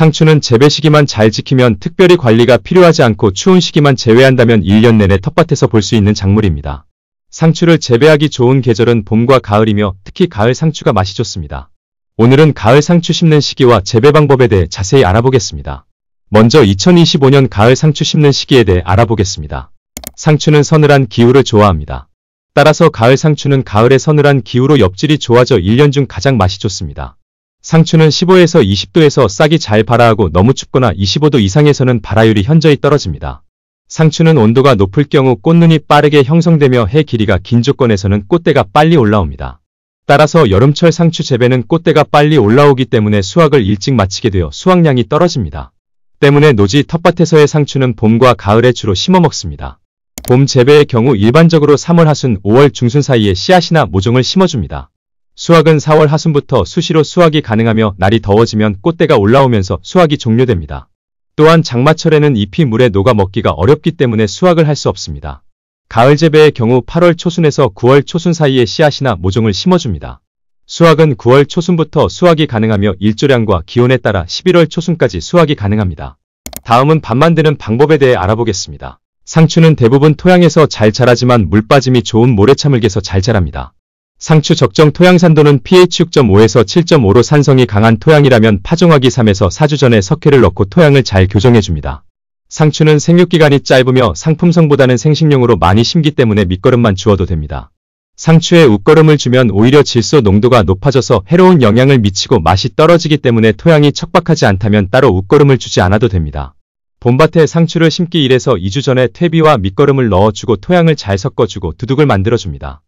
상추는 재배 시기만 잘 지키면 특별히 관리가 필요하지 않고 추운 시기만 제외한다면 1년 내내 텃밭에서 볼 수 있는 작물입니다. 상추를 재배하기 좋은 계절은 봄과 가을이며 특히 가을 상추가 맛이 좋습니다. 오늘은 가을 상추 심는 시기와 재배 방법에 대해 자세히 알아보겠습니다. 먼저 2025년 가을 상추 심는 시기에 대해 알아보겠습니다. 상추는 서늘한 기후를 좋아합니다. 따라서 가을 상추는 가을에 서늘한 기후로 엽질이 좋아져 1년 중 가장 맛이 좋습니다. 상추는 15에서 20도에서 싹이 잘 발아하고 너무 춥거나 25도 이상에서는 발아율이 현저히 떨어집니다. 상추는 온도가 높을 경우 꽃눈이 빠르게 형성되며 해 길이가 긴 조건에서는 꽃대가 빨리 올라옵니다. 따라서 여름철 상추 재배는 꽃대가 빨리 올라오기 때문에 수확을 일찍 마치게 되어 수확량이 떨어집니다. 때문에 노지 텃밭에서의 상추는 봄과 가을에 주로 심어 먹습니다. 봄 재배의 경우 일반적으로 3월 하순, 5월 중순 사이에 씨앗이나 모종을 심어줍니다. 수확은 4월 하순부터 수시로 수확이 가능하며 날이 더워지면 꽃대가 올라오면서 수확이 종료됩니다. 또한 장마철에는 잎이 물에 녹아 먹기가 어렵기 때문에 수확을 할 수 없습니다. 가을 재배의 경우 8월 초순에서 9월 초순 사이에 씨앗이나 모종을 심어줍니다. 수확은 9월 초순부터 수확이 가능하며 일조량과 기온에 따라 11월 초순까지 수확이 가능합니다. 다음은 밭 만드는 방법에 대해 알아보겠습니다. 상추는 대부분 토양에서 잘 자라지만 물 빠짐이 좋은 모래차물개서 잘 자랍니다. 상추 적정 토양 산도는 pH 6.5에서 7.5로 산성이 강한 토양이라면 파종하기 3에서 4주 전에 석회를 넣고 토양을 잘 교정해줍니다. 상추는 생육기간이 짧으며 상품성보다는 생식용으로 많이 심기 때문에 밑거름만 주어도 됩니다. 상추에 웃거름을 주면 오히려 질소 농도가 높아져서 해로운 영향을 미치고 맛이 떨어지기 때문에 토양이 척박하지 않다면 따로 웃거름을 주지 않아도 됩니다. 봄밭에 상추를 심기 1에서 2주 전에 퇴비와 밑거름을 넣어주고 토양을 잘 섞어주고 두둑을 만들어줍니다.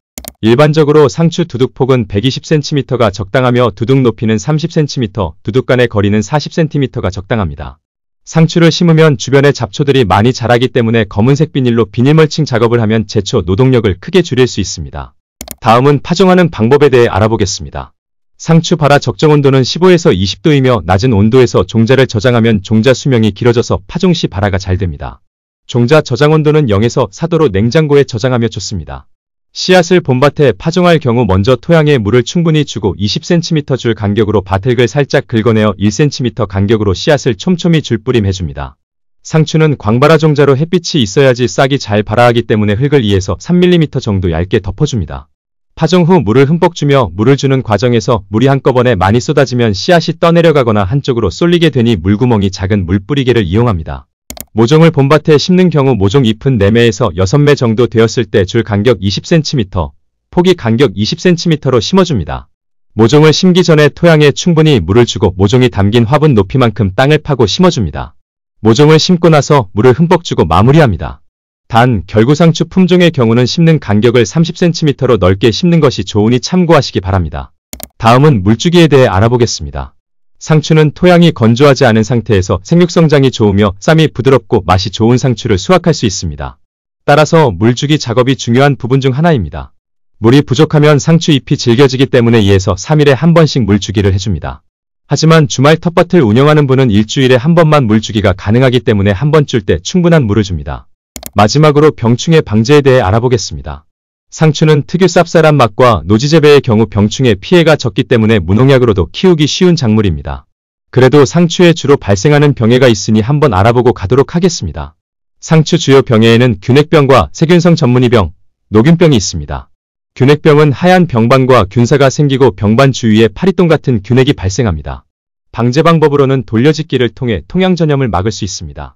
일반적으로 상추 두둑폭은 120cm가 적당하며 두둑 높이는 30cm, 두둑 간의 거리는 40cm가 적당합니다. 상추를 심으면 주변에 잡초들이 많이 자라기 때문에 검은색 비닐로 비닐멀칭 작업을 하면 제초 노동력을 크게 줄일 수 있습니다. 다음은 파종하는 방법에 대해 알아보겠습니다. 상추 발화 적정 온도는 15에서 20도이며 낮은 온도에서 종자를 저장하면 종자 수명이 길어져서 파종 시 발화가 잘 됩니다. 종자 저장 온도는 0에서 4도로 냉장고에 저장하며 좋습니다. 씨앗을 봄밭에 파종할 경우 먼저 토양에 물을 충분히 주고 20cm 줄 간격으로 밭흙을 살짝 긁어내어 1cm 간격으로 씨앗을 촘촘히 줄뿌림 해줍니다. 상추는 광발화 종자로 햇빛이 있어야지 싹이 잘 발아하기 때문에 흙을 2에서 3mm 정도 얇게 덮어줍니다. 파종 후 물을 흠뻑 주며 물을 주는 과정에서 물이 한꺼번에 많이 쏟아지면 씨앗이 떠내려가거나 한쪽으로 쏠리게 되니 물구멍이 작은 물뿌리개를 이용합니다. 모종을 봄밭에 심는 경우 모종 잎은 4매에서 6매 정도 되었을 때 줄 간격 20cm, 폭이 간격 20cm로 심어줍니다. 모종을 심기 전에 토양에 충분히 물을 주고 모종이 담긴 화분 높이만큼 땅을 파고 심어줍니다. 모종을 심고 나서 물을 흠뻑 주고 마무리합니다. 단, 결구상추 품종의 경우는 심는 간격을 30cm로 넓게 심는 것이 좋으니 참고하시기 바랍니다. 다음은 물주기에 대해 알아보겠습니다. 상추는 토양이 건조하지 않은 상태에서 생육성장이 좋으며 쌈이 부드럽고 맛이 좋은 상추를 수확할 수 있습니다. 따라서 물주기 작업이 중요한 부분 중 하나입니다. 물이 부족하면 상추 잎이 질겨지기 때문에 2에서 3일에 한 번씩 물주기를 해줍니다. 하지만 주말 텃밭을 운영하는 분은 일주일에 한 번만 물주기가 가능하기 때문에 한 번 줄 때 충분한 물을 줍니다. 마지막으로 병충해 방제에 대해 알아보겠습니다. 상추는 특유 쌉쌀한 맛과 노지재배의 경우 병충해 피해가 적기 때문에 무농약으로도 키우기 쉬운 작물입니다. 그래도 상추에 주로 발생하는 병해가 있으니 한번 알아보고 가도록 하겠습니다. 상추 주요 병해에는 균핵병과 세균성 전문이병, 노균병이 있습니다. 균핵병은 하얀 병반과 균사가 생기고 병반 주위에 파리똥 같은 균핵이 발생합니다. 방제 방법으로는 돌려짓기를 통해 통양 전염을 막을 수 있습니다.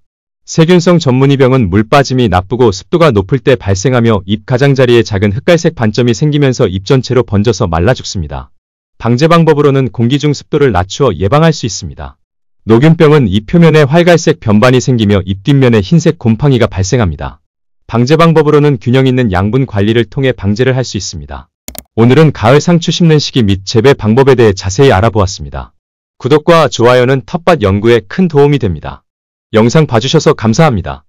세균성 전문이병은 물 빠짐이 나쁘고 습도가 높을 때 발생하며 잎 가장자리에 작은 흑갈색 반점이 생기면서 잎 전체로 번져서 말라 죽습니다. 방제 방법으로는 공기 중 습도를 낮추어 예방할 수 있습니다. 노균병은 잎 표면에 활갈색 변반이 생기며 잎 뒷면에 흰색 곰팡이가 발생합니다. 방제 방법으로는 균형 있는 양분 관리를 통해 방제를 할 수 있습니다. 오늘은 가을 상추 심는 시기 및 재배 방법에 대해 자세히 알아보았습니다. 구독과 좋아요는 텃밭 연구에 큰 도움이 됩니다. 영상 봐주셔서 감사합니다.